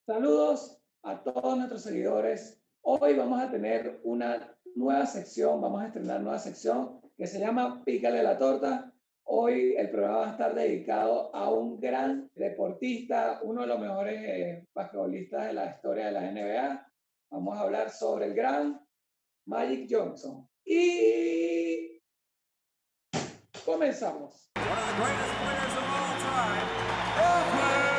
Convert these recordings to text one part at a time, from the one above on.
Saludos a todos nuestros seguidores. Hoy vamos a tener una nueva sección, vamos a estrenar una nueva sección que se llama Pícale la torta. Hoy el programa va a estar dedicado a un gran deportista, uno de los mejores basquetbolistas de la historia de la NBA. Vamos a hablar sobre el gran Magic Johnson. Y comenzamos. One of the greatest players of all time, Magic Johnson.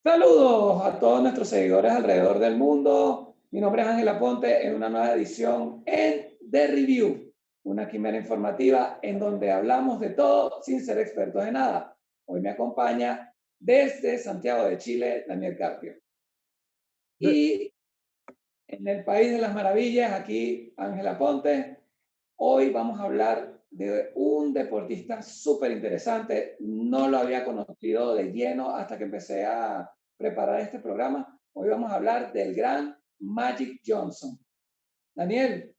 Saludos a todos nuestros seguidores alrededor del mundo. Mi nombre es Ángel Aponte en una nueva edición en The Review, una quimera informativa en donde hablamos de todo sin ser expertos de nada. Hoy me acompaña desde Santiago de Chile Daniel Carpio. Y en el País de las Maravillas, aquí Ángel Aponte. Hoy vamos a hablar de un deportista súper interesante. No lo había conocido de lleno hasta que empecé a preparar este programa. Hoy vamos a hablar del gran Magic Johnson. Daniel,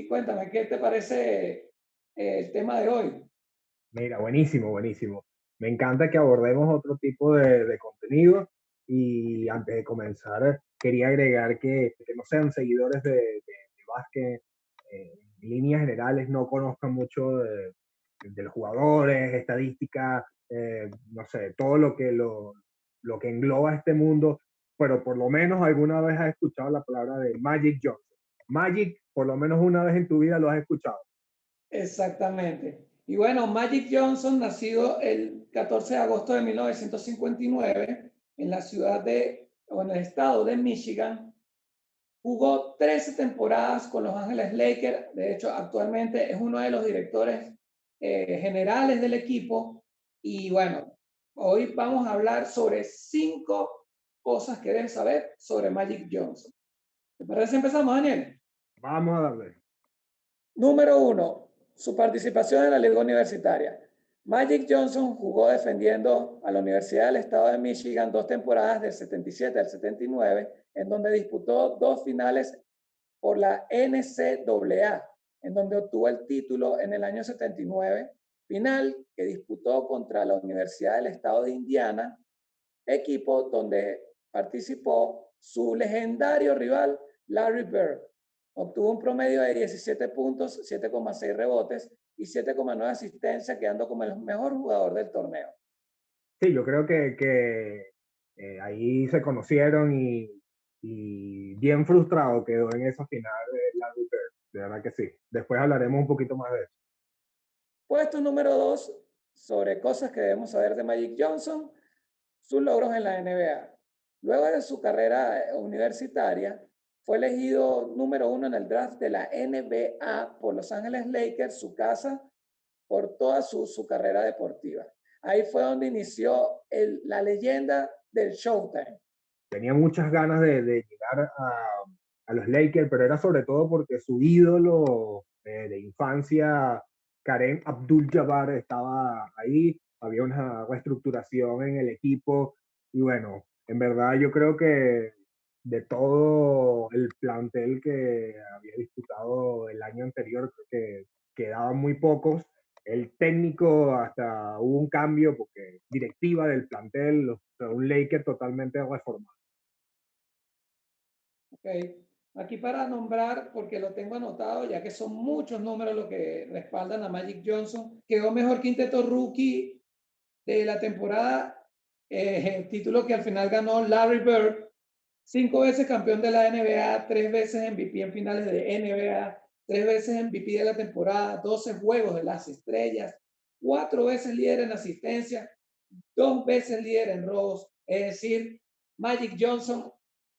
cuéntame, ¿qué te parece el tema de hoy? Mira, buenísimo, buenísimo. Me encanta que abordemos otro tipo de contenido y antes de comenzar quería agregar que no sean seguidores de básquet, en líneas generales no conozcan mucho de los jugadores, estadísticas, no sé, todo lo que engloba este mundo, pero por lo menos alguna vez has escuchado la palabra de Magic Johnson. Magic, por lo menos una vez en tu vida lo has escuchado. Exactamente. Y bueno, Magic Johnson, nacido el 14 de agosto de 1959 en la en el estado de Michigan, jugó 13 temporadas con Los Ángeles Lakers. De hecho, actualmente es uno de los directores generales del equipo. Y bueno, hoy vamos a hablar sobre 5 cosas que deben saber sobre Magic Johnson. ¿Te parece si empezamos, Daniel? Vamos a darle. Número 1, su participación en la Liga Universitaria. Magic Johnson jugó defendiendo a la Universidad del Estado de Michigan 2 temporadas del 77 al 79, en donde disputó 2 finales por la NCAA, en donde obtuvo el título en el año 79, final que disputó contra la Universidad del Estado de Indiana, equipo donde participó su legendario rival Larry Bird. Obtuvo un promedio de 17 puntos, 7,6 rebotes y 7,9 asistencias, quedando como el mejor jugador del torneo. Sí, yo creo que ahí se conocieron y bien frustrado quedó en esa final de Larry Bird, de verdad que sí. Después hablaremos un poquito más de eso. Puesto número 2, sobre cosas que debemos saber de Magic Johnson, sus logros en la NBA. Luego de su carrera universitaria, fue elegido número 1 en el draft de la NBA por Los Ángeles Lakers, su casa, por toda su carrera deportiva. Ahí fue donde inició la leyenda del Showtime. Tenía muchas ganas de llegar a los Lakers, pero era sobre todo porque su ídolo de infancia, Kareem Abdul-Jabbar, estaba ahí. Había una reestructuración en el equipo y bueno, en verdad yo creo que de todo el plantel que había disputado el año anterior, creo que quedaban muy pocos. El técnico, hasta hubo un cambio porque directiva del plantel, un Laker totalmente reformado. Okay. Aquí para nombrar, porque lo tengo anotado, ya que son muchos números los que respaldan a Magic Johnson, quedó mejor quinteto rookie de la temporada, el título que al final ganó Larry Bird, 5 veces campeón de la NBA, 3 veces MVP en finales de NBA, 3 veces MVP de la temporada, 12 juegos de las estrellas, 4 veces líder en asistencia, 2 veces líder en robos. Es decir, Magic Johnson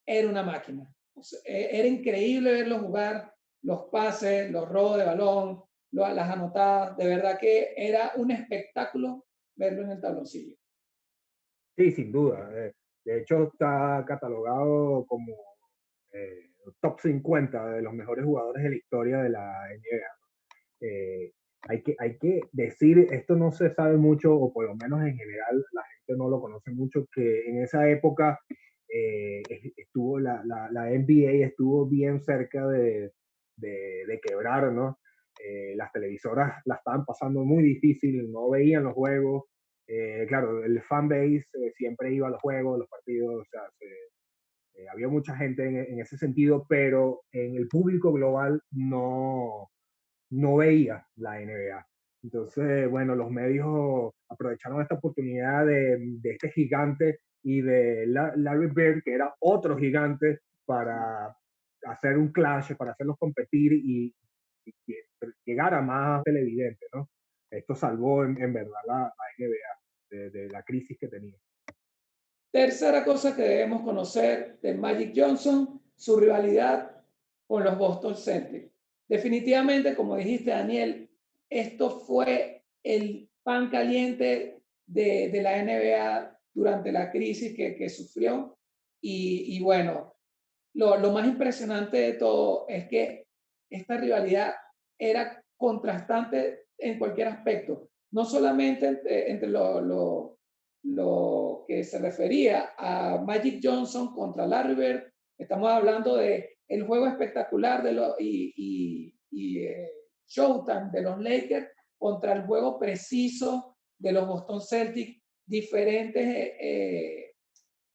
era una máquina. O sea, era increíble verlo jugar, los pases, los robos de balón, las anotadas. De verdad que era un espectáculo verlo en el tabloncillo. Sí, sin duda. De hecho, está catalogado como top 50 de los mejores jugadores de la historia de la NBA. Hay que decir, esto no se sabe mucho, o por lo menos en general la gente no lo conoce mucho, que en esa época estuvo la NBA estuvo bien cerca de quebrar, ¿no? Las televisoras la estaban pasando muy difícil, no veían los juegos. Claro, el fanbase siempre iba a los juegos, los partidos, o sea, había mucha gente en ese sentido, pero en el público global no veía la NBA. Entonces, bueno, los medios aprovecharon esta oportunidad de este gigante y de Larry Bird, que era otro gigante, para hacer un clash, para hacerlos competir y que llegara más televidente, ¿no? Esto salvó en verdad la NBA de la crisis que tenía. Tercera cosa que debemos conocer de Magic Johnson, su rivalidad con los Boston Celtics. Definitivamente, como dijiste, Daniel, esto fue el pan caliente de la NBA durante la crisis que sufrió. Y bueno, lo más impresionante de todo es que esta rivalidad era contrastante en cualquier aspecto, no solamente entre lo que se refería a Magic Johnson contra Larry Bird. Estamos hablando de el juego espectacular y Showtime de los Lakers contra el juego preciso de los Boston Celtics. Diferentes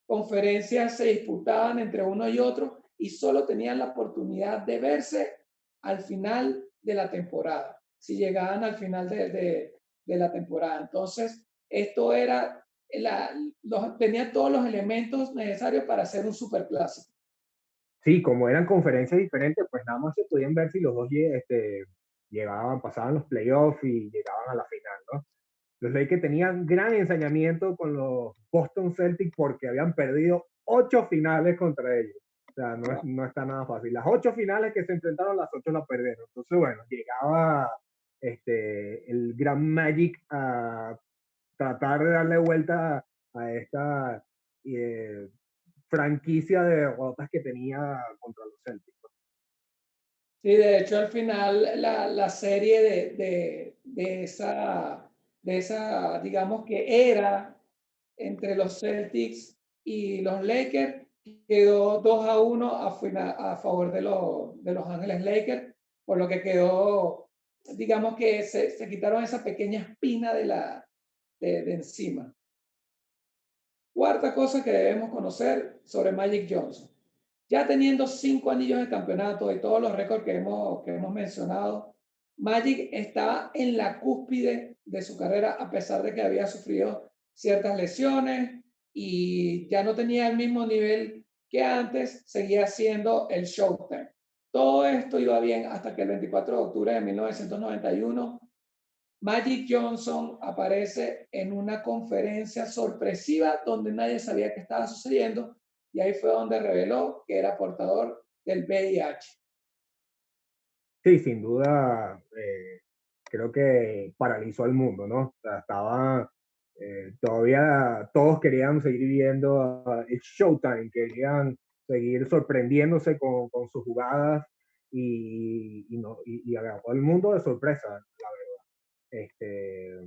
conferencias se disputaban entre uno y otro y solo tenían la oportunidad de verse al final de la temporada, si llegaban al final de la temporada. Entonces, esto era, tenía todos los elementos necesarios para hacer un superclásico. Sí, como eran conferencias diferentes, pues nada más se podían ver si los dos llegaban, pasaban los playoffs y llegaban a la final, ¿no? Los Lakers tenían gran ensañamiento con los Boston Celtics porque habían perdido 8 finales contra ellos. O sea, no está nada fácil. Las 8 finales que se enfrentaron, las 8 las perdieron. Entonces, bueno, llegaba el gran Magic a tratar de darle vuelta a esta eh, franquicia de derrotas que tenía contra los Celtics. Sí, de hecho, al final la serie de esa, digamos que era entre los Celtics y los Lakers, quedó 2-1 a favor de los Ángeles Lakers, por lo que quedó, digamos que se quitaron esa pequeña espina de encima. Cuarta cosa que debemos conocer sobre Magic Johnson. Ya teniendo 5 anillos de campeonato y todos los récords que hemos mencionado, Magic está en la cúspide de su carrera a pesar de que había sufrido ciertas lesiones y ya no tenía el mismo nivel que antes, seguía siendo el Showtime. Todo esto iba bien hasta que el 24 de octubre de 1991 Magic Johnson aparece en una conferencia sorpresiva donde nadie sabía qué estaba sucediendo y ahí fue donde reveló que era portador del VIH. Sí, sin duda, creo que paralizó al mundo, ¿no? O sea, todavía todos querían seguir viendo el Showtime, querían seguir sorprendiéndose con sus jugadas y agarró al mundo de sorpresa, la verdad. Este,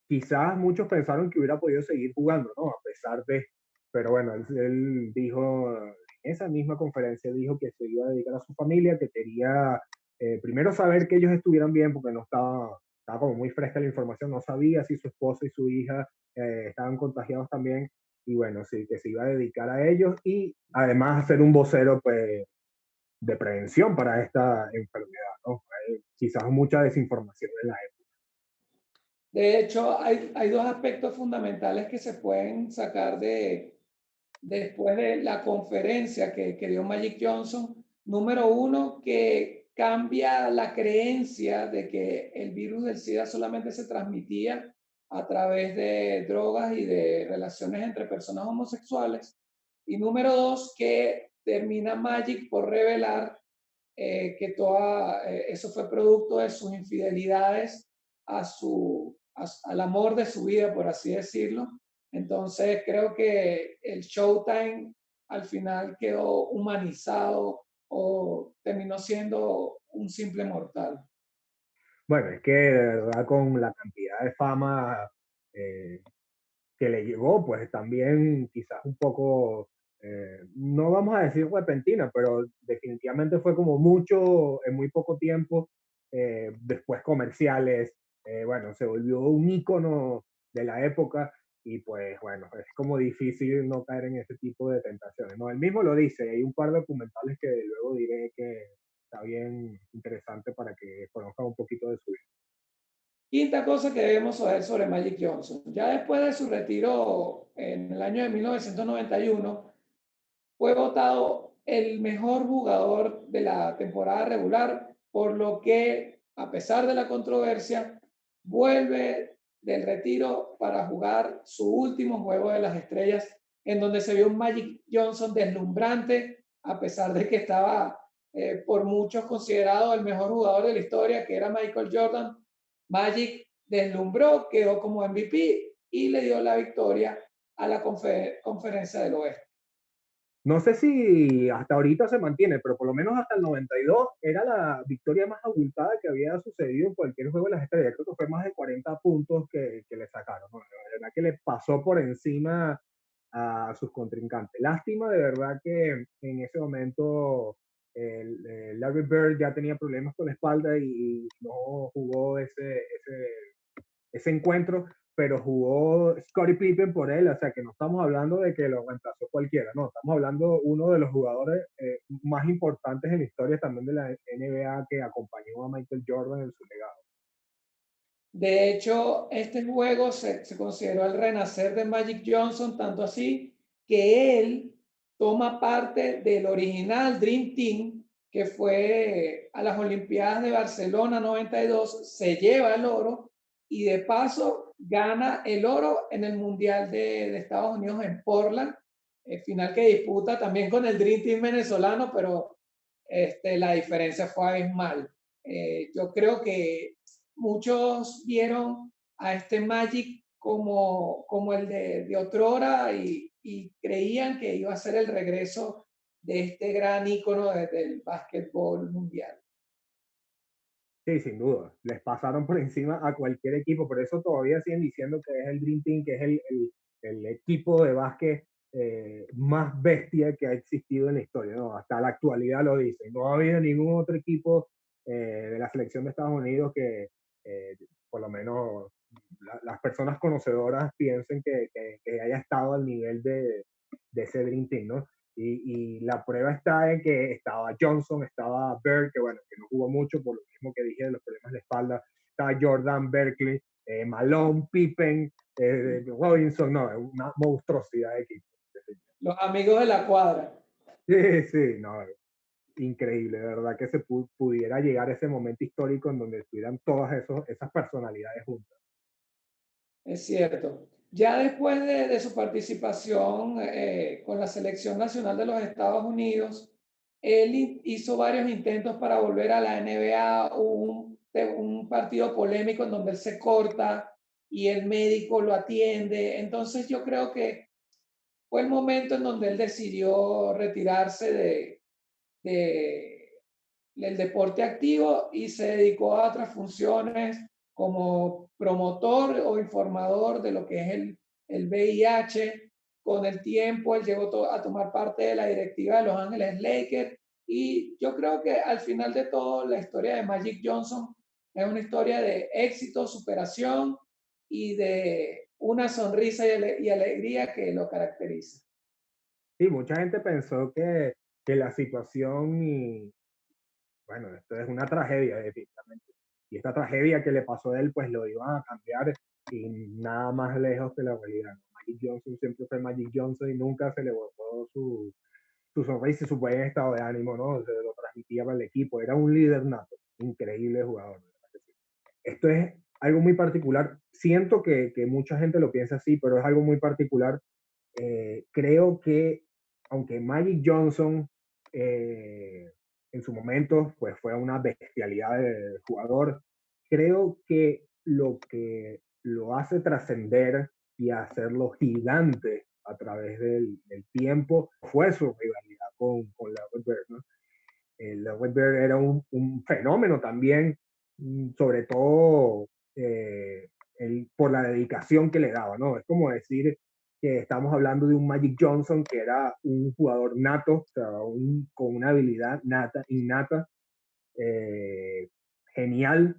quizás muchos pensaron que hubiera podido seguir jugando, ¿no? A pesar de, pero bueno, él dijo, en esa misma conferencia, dijo que se iba a dedicar a su familia, que quería primero saber que ellos estuvieran bien, porque estaba como muy fresca la información, no sabía si su esposa y su hija estaban contagiados también, y bueno, sí, que se iba a dedicar a ellos y además hacer un vocero pues, de prevención para esta enfermedad, ¿no? Quizás mucha desinformación en la época. De hecho, hay dos aspectos fundamentales que se pueden sacar después de la conferencia que dio Magic Johnson. Número uno, que cambia la creencia de que el virus del SIDA solamente se transmitía a través de drogas y de relaciones entre personas homosexuales. Y número dos, que termina Magic por revelar que eso fue producto de sus infidelidades al amor de su vida, por así decirlo. Entonces creo que el Showtime al final quedó humanizado o terminó siendo un simple mortal. Bueno, es que de verdad con la cantidad de fama eh, que le llegó, pues también quizás un poco, no vamos a decir repentina, pero definitivamente fue como mucho en muy poco tiempo, después comerciales, bueno, se volvió un ícono de la época y pues bueno, es como difícil no caer en ese tipo de tentaciones, ¿no? Él mismo lo dice, hay un par de documentales que luego diré que está bien interesante para que conozcan un poquito de su vida. Quinta cosa que debemos saber sobre Magic Johnson. Ya después de su retiro en el año de 1991, fue votado el mejor jugador de la temporada regular, por lo que, a pesar de la controversia, vuelve del retiro para jugar su último juego de las estrellas, en donde se vio un Magic Johnson deslumbrante, a pesar de que estaba por muchos considerado el mejor jugador de la historia, que era Michael Jordan. Magic deslumbró, quedó como MVP y le dio la victoria a la conferencia del oeste. No sé si hasta ahorita se mantiene, pero por lo menos hasta el 92 era la victoria más abultada que había sucedido en cualquier juego de las estrellas. Creo que fue más de 40 puntos que le sacaron, ¿no? La verdad que le pasó por encima a sus contrincantes. Lástima de verdad que en ese momento Larry Bird ya tenía problemas con la espalda y no jugó ese encuentro, pero jugó Scottie Pippen por él, o sea que no estamos hablando de que lo reemplazó cualquiera, no, estamos hablando de uno de los jugadores más importantes en la historia también de la NBA que acompañó a Michael Jordan en su legado. De hecho, este juego se consideró el renacer de Magic Johnson, tanto así que él toma parte del original Dream Team, que fue a las Olimpiadas de Barcelona 92, se lleva el oro y de paso gana el oro en el Mundial de Estados Unidos en Portland, el final que disputa también con el Dream Team venezolano, pero la diferencia fue abismal. Yo creo que muchos vieron a este Magic como el de otrora y creían que iba a ser el regreso de este gran ícono del básquetbol mundial. Sí, sin duda, les pasaron por encima a cualquier equipo, por eso todavía siguen diciendo que es el Dream Team, que es el equipo de básquet más bestia que ha existido en la historia, ¿no? Hasta la actualidad lo dicen. No ha habido ningún otro equipo de la selección de Estados Unidos que, por lo menos, las personas conocedoras piensen que haya estado al nivel de ese Dream Team, ¿no? Y la prueba está en que estaba Johnson, estaba Bird, que bueno, que no jugó mucho por lo mismo que dije de los problemas de espalda, estaba Jordan, Berkeley, Malone, Pippen, Robinson, no, es una monstruosidad de equipo. Los amigos de la cuadra. Sí, sí, no, increíble, de verdad que se pudiera llegar a ese momento histórico en donde estuvieran todas esas personalidades juntas. Es cierto. Ya después de su participación con la Selección Nacional de los Estados Unidos, él hizo varios intentos para volver a la NBA, un partido polémico en donde él se corta y el médico lo atiende. Entonces yo creo que fue el momento en donde él decidió retirarse de- del deporte activo y se dedicó a otras funciones como promotor o informador de lo que es el VIH. Con el tiempo, él llegó a tomar parte de la directiva de Los Ángeles Lakers y yo creo que al final de todo la historia de Magic Johnson es una historia de éxito, superación y de una sonrisa y alegría que lo caracteriza. Sí, mucha gente pensó que la situación y, bueno, esto es una tragedia, definitivamente. Y esta tragedia que le pasó a él, pues lo iban a cambiar y nada más lejos de la realidad. Magic Johnson siempre fue Magic Johnson y nunca se le botó su sonrisa y su buen estado de ánimo, ¿no? Se lo transmitía para el equipo. Era un líder nato, increíble jugador. ¿Verdad que sí? Esto es algo muy particular. Siento que mucha gente lo piensa así, pero es algo muy particular. Creo que aunque Magic Johnson en su momento pues fue una bestialidad de jugador, creo que lo hace trascender y hacerlo gigante a través del tiempo fue su rivalidad con Larry Bird, ¿no? Larry Bird era un fenómeno también, sobre todo por la dedicación que le daba, ¿no? Es como decir que estamos hablando de un Magic Johnson que era un jugador nato, o sea, con una habilidad innata, genial,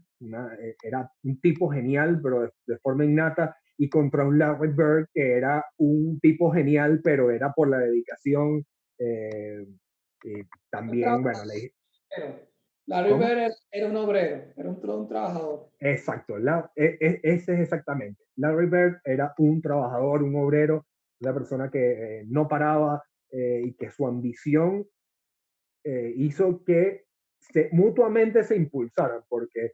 era un tipo genial, pero de forma innata, y contra un Larry Bird que era un tipo genial, pero era por la dedicación. Y también, bueno, Larry ¿cómo? Bird era un obrero, era un trabajador. Exacto, ese es exactamente. Larry Bird era un trabajador, un obrero, una persona que no paraba y que su ambición hizo que mutuamente se impulsaran, porque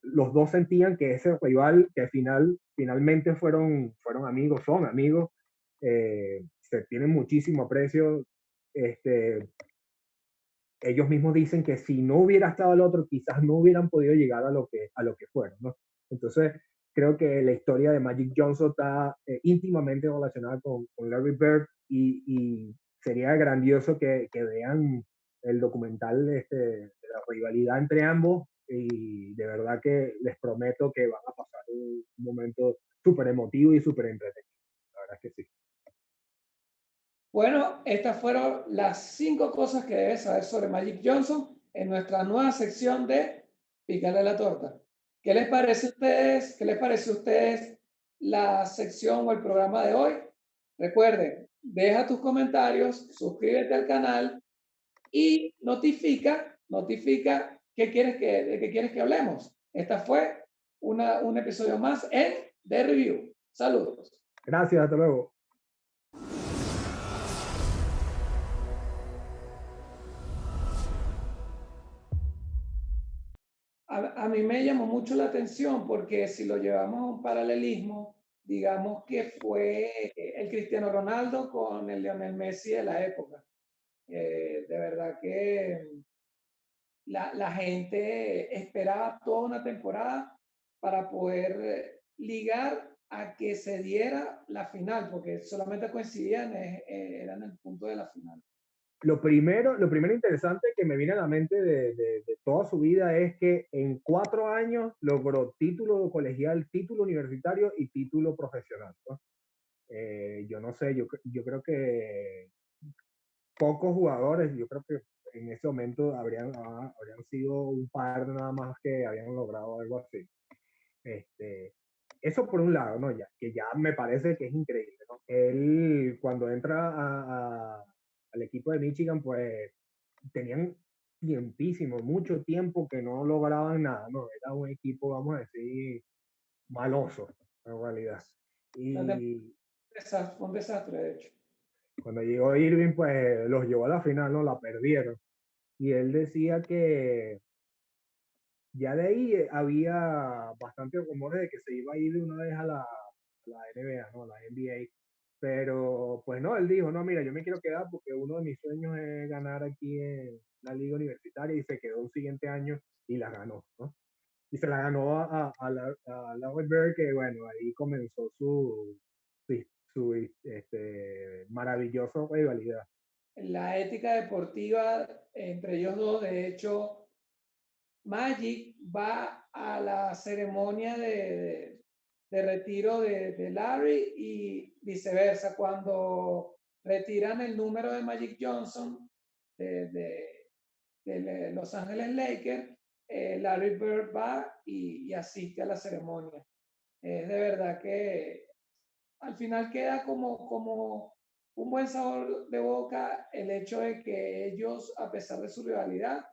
los dos sentían que ese rival, que finalmente fueron amigos, son amigos, se tienen muchísimo aprecio. Este, ellos mismos dicen que si no hubiera estado el otro, quizás no hubieran podido llegar a lo que fueron, ¿no? Entonces, creo que la historia de Magic Johnson está íntimamente relacionada con Larry Bird y sería grandioso que vean el documental de la rivalidad entre ambos y de verdad que les prometo que van a pasar un momento súper emotivo y súper entretenido. La verdad es que sí. Bueno, estas fueron las 5 cosas que debes saber sobre Magic Johnson en nuestra nueva sección de Pícale la torta. ¿Qué les parece a ustedes? ¿Qué les parece a ustedes la sección o el programa de hoy? Recuerden, deja tus comentarios, suscríbete al canal y notifica de qué quieres que hablemos. Esta fue un episodio más en The Review. Saludos. Gracias, hasta luego. A mí me llamó mucho la atención porque si lo llevamos a un paralelismo, digamos que fue el Cristiano Ronaldo con el Lionel Messi de la época. De verdad que la gente esperaba toda una temporada para poder ligar a que se diera la final, porque solamente coincidían, eran el punto de la final. Lo primero interesante que me viene a la mente de toda su vida es que en 4 años logró título colegial, título universitario y título profesional, ¿no? Yo no sé, yo creo que pocos jugadores, yo creo que en ese momento habrían sido un par nada más que habían logrado algo así. Este, Eso por un lado, ¿no? Que ya me parece que es increíble, ¿no? Él, cuando entra al equipo de Michigan, pues tenían tiempísimo, mucho tiempo que no lograban nada, ¿no? Era un equipo, vamos a decir, maloso, en realidad. Y Fue un desastre, de hecho. cuando llegó Irving, pues los llevó a la final, ¿no? La perdieron. Y él decía que ya de ahí había bastantes rumores de que se iba a ir de una vez a la NBA, ¿no? A la NBA. Pero pues no, él dijo, no, mira, yo me quiero quedar porque uno de mis sueños es ganar aquí en la liga universitaria y se quedó un siguiente año y la ganó, ¿no? Y se la ganó a Larry Bird, que bueno, ahí comenzó su maravillosa rivalidad. La ética deportiva entre ellos dos, de hecho, Magic va a la ceremonia de retiro de Larry y viceversa. Cuando retiran el número de Magic Johnson de Los Ángeles Lakers, Larry Bird va y asiste a la ceremonia. Es de verdad que al final queda como un buen sabor de boca el hecho de que ellos, a pesar de su rivalidad,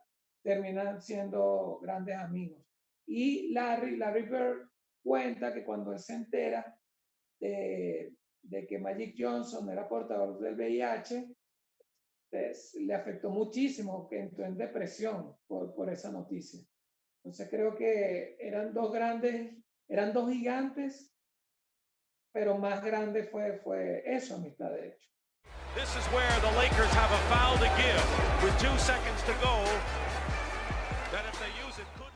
terminan siendo grandes amigos. Y Larry Bird cuenta que cuando él se entera de que Magic Johnson era portador del VIH, pues, le afectó muchísimo, que entró en depresión por esa noticia. Entonces creo que eran dos gigantes, pero más grande fue eso, amistad, de hecho. This is where the Lakers have a foul to give with 2 seconds to go. That if they use it, could